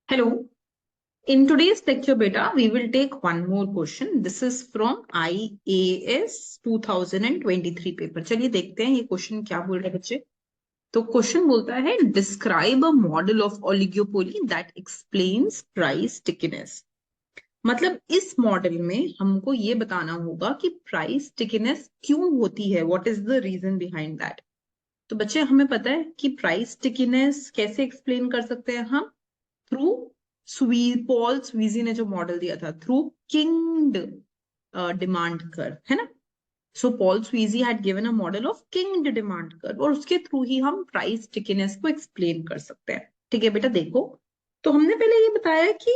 Hello. In today's lecture, beta, we will take one more question. This is from IAS 2023 paper. चलिए देखते हैं ये question क्या बोल रहा है बच्चे. तो क्वेश्चन बोलता है describe a model of oligopoly that explains price stickiness. मतलब इस मॉडल में हमको ये बताना होगा कि प्राइस स्टिकीनेस क्यों होती है. What is the reason behind that. तो बच्चे हमें पता है कि प्राइस स्टिकीनेस कैसे एक्सप्लेन कर सकते हैं हम. थ्रू पॉल स्वीजी ने जो मॉडल दिया था थ्रू किंग्ड डिमांड कर्व, है ना. So Paul Sweezy had given a model of kinked demand curve और उसके थ्रू ही हम प्राइस स्टिकीनेस को एक्सप्लेन कर सकते हैं. ठीक है बेटा, देखो तो हमने पहले ये बताया कि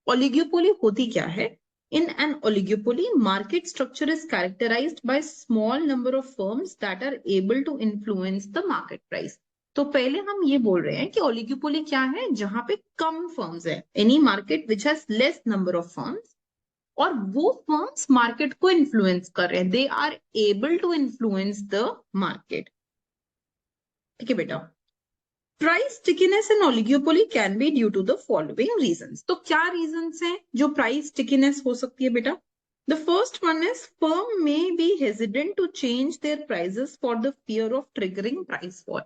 ओलिगोपोली होती क्या है. In an oligopoly, market structure is characterized by small number of firms that are able to influence the market price. तो पहले हम ये बोल रहे हैं कि ओलिगोपोली क्या है, जहां पे कम फर्म्स है. Any market which has less number of firms और वो फर्म्स मार्केट को इन्फ्लुएंस कर रहे हैं. They are able to influence the market. ठीक है बेटा. Price stickiness in oligopoly can be due to the following reasons. तो क्या रीजंस हैं जो प्राइस स्टिकीनेस हो सकती है बेटा. The first one is firm may be hesitant to change their prices for the fear of triggering price war.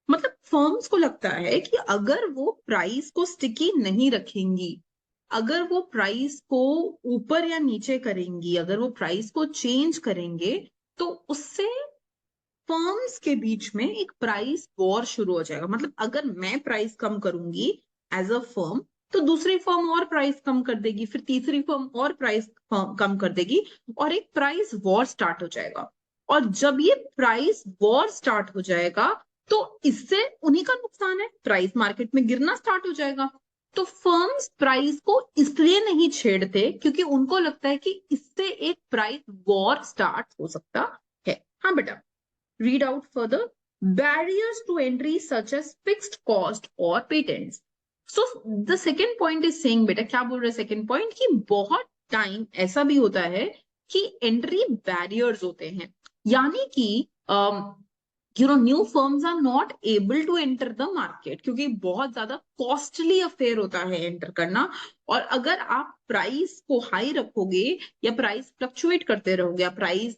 मतलब firms को लगता है कि अगर वो प्राइस को स्टिकी नहीं रखेंगी, अगर वो प्राइस को ऊपर या नीचे करेंगी, अगर वो प्राइस को चेंज करेंगे तो उससे फर्म्स के बीच में एक प्राइस वॉर शुरू हो जाएगा. मतलब अगर मैं प्राइस कम करूंगी एज अ फर्म तो दूसरी फर्म और प्राइस कम कर देगी, फिर तीसरी फर्म और प्राइस कम कर देगी और एक प्राइस वॉर स्टार्ट हो जाएगा. और जब ये प्राइस वॉर स्टार्ट हो जाएगा तो इससे उन्हीं का नुकसान है, प्राइस मार्केट में गिरना स्टार्ट हो जाएगा. तो फर्म्स प्राइस को इसलिए नहीं छेड़ते क्योंकि उनको लगता है कि इससे एक प्राइस वॉर स्टार्ट हो सकता है. हाँ बेटा, read out further. Barriers to entry such as fixed cost or patents. So the second point is saying, बेटा क्या बोल रहे हैं second point, कि बहुत टाइम ऐसा भी होता है कि एंट्री बैरियर्स होते हैं. यानी कि new firms are not able to enter the market क्योंकि बहुत ज्यादा कॉस्टली अफेयर होता है एंटर करना. और अगर आप प्राइस को हाई रखोगे या प्राइस फ्लक्चुएट करते रहोगे या प्राइस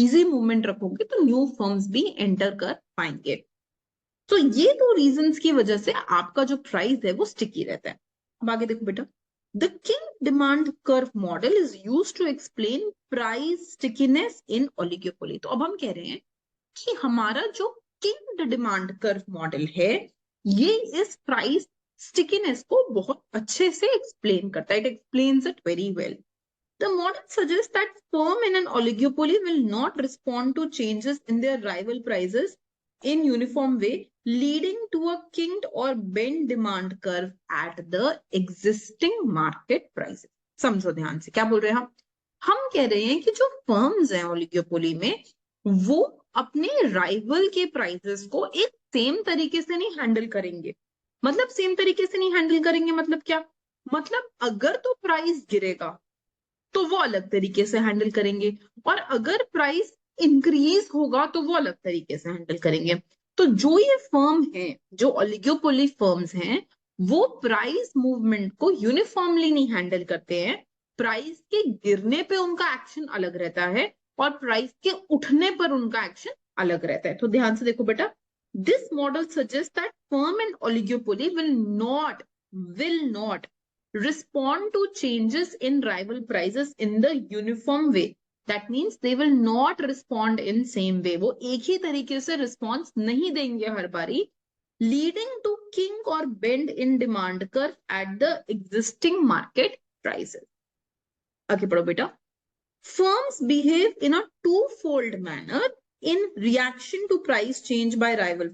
इजी मूवमेंट रखोगे तो न्यू फर्म्स भी एंटर कर पाएंगे. तो ये दो रीजंस की वजह से आपका जो प्राइस है वो स्टिकी रहता है. अब आगे देखो बेटा. The kink demand curve model is used to explain price stickiness in oligopoly. तो अब हम कह रहे हैं कि हमारा जो किंग डिमांड कर्व मॉडल है ये इस प्राइस स्टिकीनेस को बहुत अच्छे से एक्सप्लेन करता है. It explains it very well. The model suggests that firm in an oligopoly will not respond to changes in their rival prices in uniform way, leading to a kinked or bent demand curve at the existing market prices. समझो ध्यान से क्या बोल रहे हैं हम कह रहे हैं कि जो फर्म्स हैं ओलिगोपोली में वो अपने राइवल के प्राइसेस को एक सेम तरीके से नहीं हैंडल करेंगे. मतलब सेम तरीके से नहीं हैंडल करेंगे मतलब क्या, मतलब अगर तो प्राइस गिरेगा तो वो अलग तरीके से हैंडल करेंगे और अगर प्राइस इंक्रीज होगा तो वो अलग तरीके से हैंडल करेंगे. तो जो ये फर्म है, जो ओलिगोपोली फर्म्स हैं, वो प्राइस मूवमेंट को यूनिफॉर्मली नहीं हैंडल करते हैं. प्राइस के गिरने पे उनका एक्शन अलग रहता है और प्राइस के उठने पर उनका एक्शन अलग रहता है. तो ध्यान से देखो बेटा. This model suggest that firm and oligopoly will not respond to changes in rival prices in the uniform way. That means they will not respond in same way. वो एक ही तरीके से रिस्पॉन्स नहीं देंगे हर बारी, leading to kink or bend in demand curve at the existing market prices. आगे पढ़ो बेटा. Firms behave in a two-fold manner in reaction to price change by rival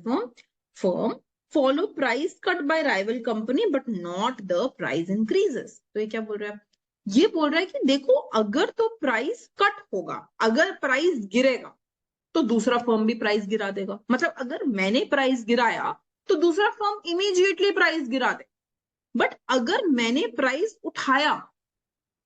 firm follow price cut by rival company but not the price increases. तो ये क्या बोल रहा है, ये बोल रहा है कि देखो अगर तो प्राइस कट होगा, अगर प्राइस गिरेगा तो दूसरा फर्म भी प्राइस गिरा देगा. मतलब अगर मैंने प्राइस गिराया तो दूसरा फर्म इमीडिएटली प्राइस गिरा दे. बट अगर मैंने प्राइस उठाया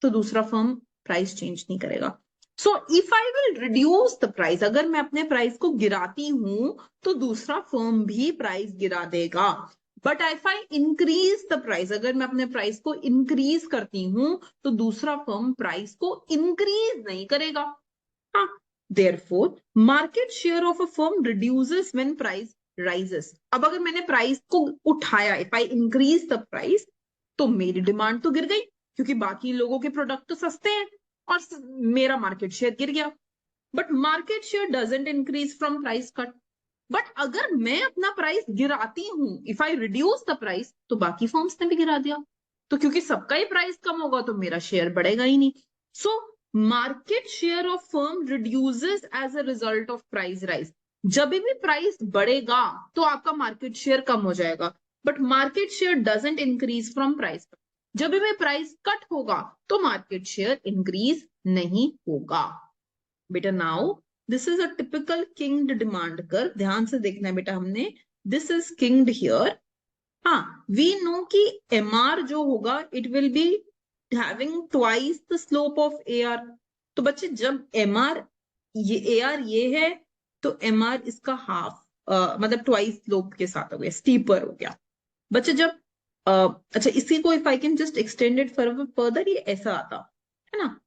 तो दूसरा फर्म प्राइस चेंज नहीं करेगा. So if I will reduce the price, अगर मैं अपने प्राइस को गिराती हूं तो दूसरा फर्म भी प्राइस गिरा देगा. But if I increase the price, अगर मैं अपने प्राइस को इंक्रीज करती हूं तो दूसरा फर्म प्राइस को इंक्रीज नहीं करेगा। हाँ, therefore market share of a firm reduces when price rises. अब अगर मैंने प्राइस को उठाया, if I increase the price, तो मेरी डिमांड तो गिर गई क्योंकि बाकी लोगों के प्रोडक्ट तो सस्ते हैं और मेरा मार्केट शेयर गिर गया। But market share doesn't increase from price cut. But अगर मैं अपना प्राइस गिराती हूं, if I reduce the price, तो बाकी फर्म्स ने भी गिरा दिया। तो क्योंकि सबका ही प्राइस कम होगा तो मेरा शेयर बढ़ेगा ही नहीं। So market share of firm reduces as a result of price rise. जब भी प्राइस बढ़ेगा तो आपका मार्केट शेयर कम हो जाएगा, but market share doesn't increase from price cut. जब भी प्राइस कट होगा तो मार्केट शेयर इंक्रीज नहीं होगा। बेटा now this is a typical kinked demand curve. ध्यान से देखना है बेटा, हमने दिस इज किंग्ड हियर। हाँ, वी नो कि एमआर जो होगा it will be having twice the slope of AR. तो बच्चे जब एमआर ये एआर ये है तो एमआर इसका हाफ मतलब ट्वाइस स्लोप के साथ हो गया, स्टीपर हो गया। बच्चे जब अच्छा इसी को if I can just extended further, ये ऐसा आता है ना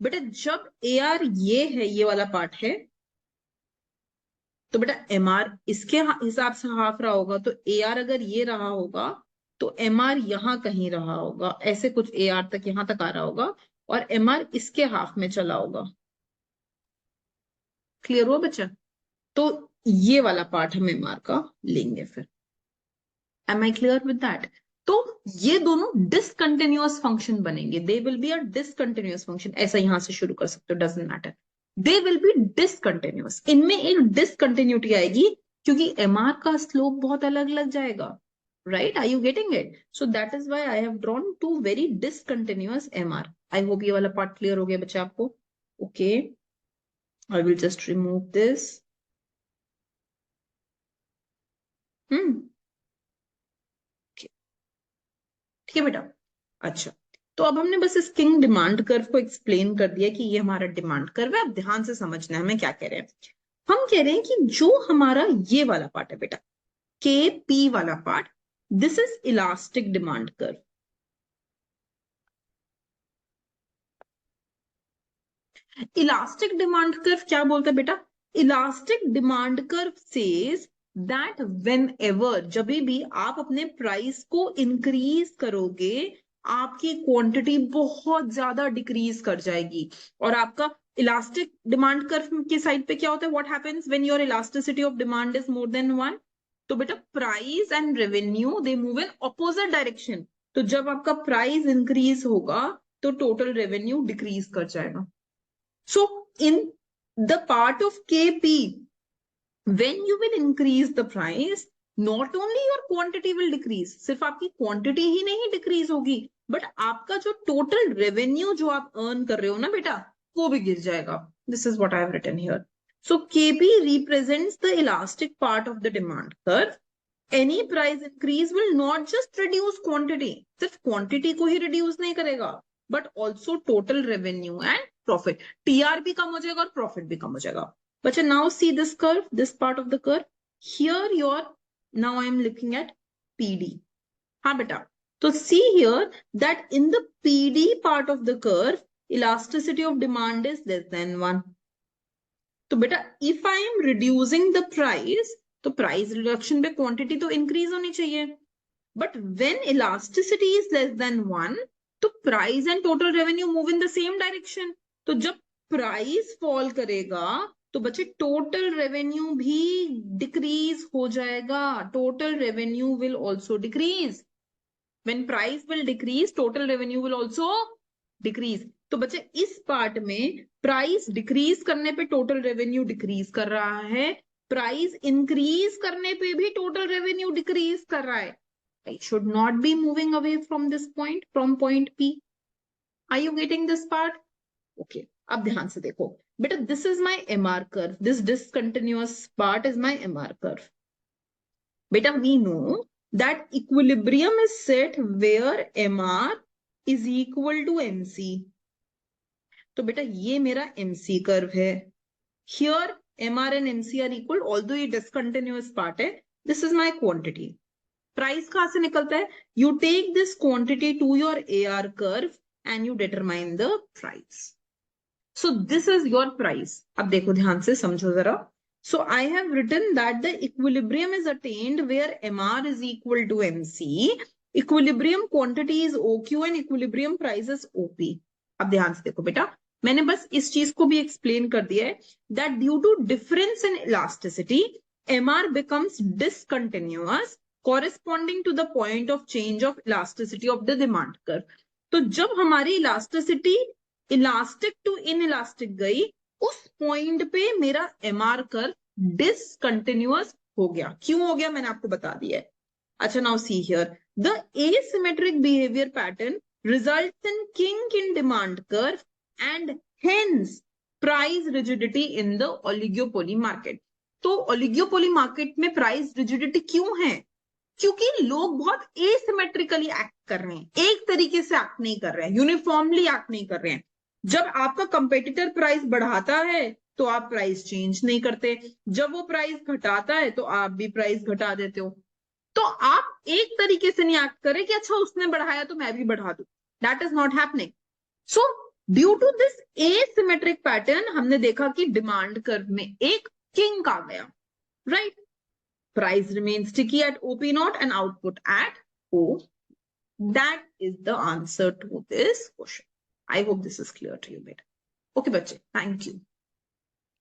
बेटा। जब एआर ये है, ये वाला पार्ट है, तो बेटा एमआर इसके हिसाब से हाफ रहा होगा। तो एआर अगर ये रहा होगा तो एमआर यहां कहीं रहा होगा, ऐसे कुछ एआर तक यहां तक आ रहा होगा और एमआर इसके हाफ में चला होगा। क्लियर हुआ बच्चा? तो ये वाला पार्ट हम एमआर का लेंगे फिर। Am I clear with that? तो ये दोनों डिसकंटिन्यूअस फंक्शन बनेंगे, they will be a discontinuous function. ऐसा यहां से शुरू कर सकते हो, doesn't matter. They will be discontinuous, इनमें एक डिसकंटिन्यूटी आएगी क्योंकि एमआर का स्लोप बहुत अलग लग जाएगा। Right, are you getting it? So that is why I have drawn two very discontinuous MR. I hope ये वाला पार्ट क्लियर हो गया बच्चे आपको। Okay, I will just remove this. Hmm, ठीक है बेटा। अच्छा, तो अब हमने बस इस किंग डिमांड कर्व को एक्सप्लेन कर दिया कि ये हमारा डिमांड कर्व है। अब ध्यान से समझना है हमें क्या कह रहे हैं। हम कह रहे हैं कि जो हमारा ये वाला पार्ट है बेटा, के पी वाला part, this is elastic demand curve. Elastic demand curve क्या बोलता है बेटा? Elastic demand curve says that when ever, जब भी आप अपने प्राइस को इंक्रीज करोगे, आपकी क्वांटिटी बहुत ज्यादा डिक्रीज कर जाएगी। और आपका इलास्टिक डिमांड कर्व की साइड पे क्या होता है? What happens when your elasticity of demand is more than one? तो बेटा price and revenue they move in opposite direction. तो जब आपका प्राइस इंक्रीज होगा तो टोटल रेवेन्यू डिक्रीज कर जाएगा। So in the part of KP, when you will increase the price, not only your quantity will decrease, सिर्फ आपकी quantity ही नहीं decrease होगी, but आपका जो total revenue जो आप earn कर रहे हो ना बेटा, वो भी गिर जाएगा. This is what I have written here. So KB represents the elastic part of the demand curve. Any price increase will not just reduce quantity, सिर्फ quantity को ही reduce नहीं करेगा, but also total revenue and profit. TR भी कम हो जाएगा और profit भी कम हो जाएगा. But now see this curve, this part of the curve. Here now I am looking at PD. हाँ बेटा, तो see here that in the PD part of the curve, elasticity of demand is less than 1. तो बेटा if I am reducing the price, तो price reduction पे quantity तो increase होनी चाहिए, but when elasticity is less than 1, तो price and total revenue move in the same direction. तो जब प्राइस फॉल करेगा तो बच्चे टोटल रेवेन्यू भी डिक्रीज हो जाएगा। Total revenue will also decrease. When price will decrease, total revenue will also decrease. तो बच्चे इस पार्ट में प्राइस डिक्रीज करने पे टोटल रेवेन्यू डिक्रीज कर रहा है, प्राइस इंक्रीज करने पे भी टोटल रेवेन्यू डिक्रीज कर रहा है. It should not be moving away from this point, from point P. Are you getting this part? Okay. अब ध्यान से देखो बेटा, this is my MR curve. This discontinuous part is my MR curve. बेटा we know that equilibrium is set where MR is equal to MC. तो बेटा ये मेरा MC curve है. Here MR and MC are equal, although ये discontinuous part है. This is my quantity. Price कहां से निकलता है? You take this quantity to your AR curve and you determine the price. So this is your price. अब देखो ध्यान से समझो जरा. So I have written that the equilibrium is attained where MR is equal to MC. Equilibrium quantity is OQ and equilibrium price is OP. अब ध्यान से देखो बेटा, मैंने बस इस चीज को भी एक्सप्लेन कर दिया है that due to difference in elasticity, MR becomes discontinuous corresponding to the point of change of elasticity of the demand curve. तो जब हमारी elasticity इलास्टिक टू इनइलास्टिक गई, उस पॉइंट पे मेरा MR कर्व डिसकंटिन्यूअस हो गया. क्यों हो गया मैंने आपको बता दिया है. अच्छा, now see here the asymmetric behaviour pattern results in kink in demand curve and hence price rigidity in the oligopoly market. तो ओलिगोपोली मार्केट में प्राइस रिजिडिटी क्यों है? क्योंकि लोग बहुत एसिमेट्रिकली एक्ट कर रहे हैं, एक तरीके से एक्ट नहीं कर रहे हैं, यूनिफॉर्मली एक्ट नहीं कर रहे हैं. जब आपका कंपेटिटर प्राइस बढ़ाता है तो आप प्राइस चेंज नहीं करते, जब वो प्राइस घटाता है तो आप भी प्राइस घटा देते हो. तो आप एक तरीके से नहीं एक्ट करें कि अच्छा उसने बढ़ाया तो मैं भी बढ़ा दूं. That is not happening. So due to this asymmetric pattern हमने देखा कि डिमांड कर्व में एक किंक आ गया, right? Price remains sticky at OP naught and output at O. That is the answer to this question. I hope this is clear to you, beta. Okay, bache. Thank you.